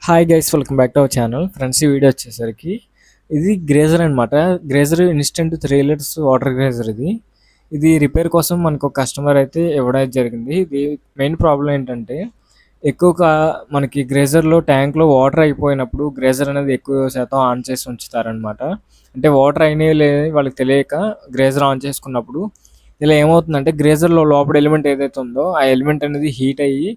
Hi guys, welcome back to our channel. Friends, ఈ video వచ్చేసరికి ఇది గ్రేజర్ అనమాట. గ్రేజర్ ఇన్స్టెంట్ 3 లీటర్స్ వాటర్ గ్రేజర్. ఇది రిపేర్ కోసం మనకు ఒక కస్టమర్ అయితే ఇవ్వడం జరిగింది. ఇది మెయిన్ ప్రాబ్లం ఏంటంటే ఎక్కువగా మనకి గ్రేజర్లో ట్యాంక్లో వాటర్ అయిపోయినప్పుడు గ్రేజర్ అనేది ఎక్కువ శాతం ఆన్ చేసి ఉంచుతారనమాట. అంటే వాటర్ అయినాయి లేదని వాళ్ళకి తెలియక గ్రేజర్ ఆన్ చేసుకున్నప్పుడు ఇలా ఏమవుతుందంటే గ్రేజర్లో లోపల ఎలిమెంట్ ఏదైతే ఉందో ఆ ఎలిమెంట్ అనేది హీట్ అయ్యి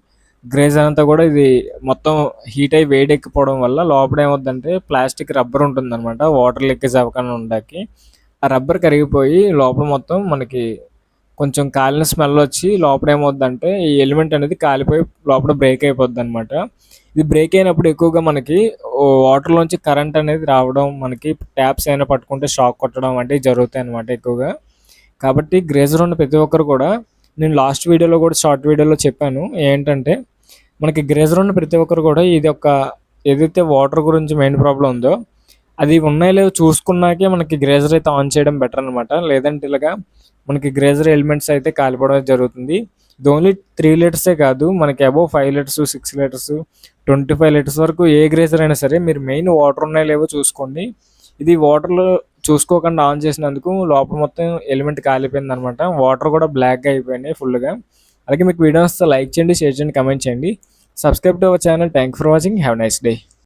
గ్రేజర్ అంతా కూడా ఇది మొత్తం హీట్ అయ్యి వేడెక్కిపోవడం వల్ల లోపల ఏమవుతుందంటే ప్లాస్టిక్ రబ్బర్ ఉంటుందన్నమాట. వాటర్ లీకేజ్ అవ్వకుండా ఉండడానికి ఆ రబ్బర్ కరిగిపోయి లోపల మొత్తం మనకి కొంచెం కాలిన స్మెల్ వచ్చి లోపల ఏమవుతుందంటే ఈ ఎలిమెంట్ అనేది కాలిపోయి లోపల బ్రేక్ అయిపోద్ది అనమాట. ఇది బ్రేక్ అయినప్పుడు ఎక్కువగా మనకి వాటర్లోంచి కరెంట్ అనేది రావడం, మనకి ట్యాప్స్ అయినా పట్టుకుంటే షాక్ కొట్టడం వంటివి జరుగుతాయి అనమాట ఎక్కువగా. కాబట్టి గ్రేజర్ ఉన్న ప్రతి ఒక్కరు కూడా, నేను లాస్ట్ వీడియోలో కూడా షార్ట్ వీడియోలో చెప్పాను ఏంటంటే మనకి గ్రేజర్ ఉన్న ప్రతి ఒక్కరు కూడా ఇది ఒక ఏదైతే వాటర్ గురించి మెయిన్ ప్రాబ్లం ఉందో అది ఉన్నాయో లేవో చూసుకున్నాకే మనకి గ్రేజర్ అయితే ఆన్ చేయడం బెటర్ అనమాట. లేదంటే ఇలాగా మనకి గ్రేజర్ ఎలిమెంట్స్ అయితే కాలిపోవడం జరుగుతుంది. ఇది ఓన్లీ 3 లీటర్సే కాదు, మనకి అబోవ్ 5 లీటర్స్, 6 లీటర్స్, 25 లీటర్స్ వరకు ఏ గ్రేజర్ అయినా సరే మీరు మెయిన్ వాటర్ ఉన్నాయో లేవో చూసుకోండి. ఇది వాటర్లో చూసుకోకుండా ఆన్ చేసినందుకు లోపల మొత్తం ఎలిమెంట్ కాలిపోయింది అనమాట. వాటర్ కూడా బ్లాక్గా అయిపోయినాయి ఫుల్గా. అలాగే మీకు వీడియో వస్తే లైక్ చేయండి, షేర్ చేయండి, కమెంట్ చేయండి. Subscribe to our channel. Thank for watching. Have nice day.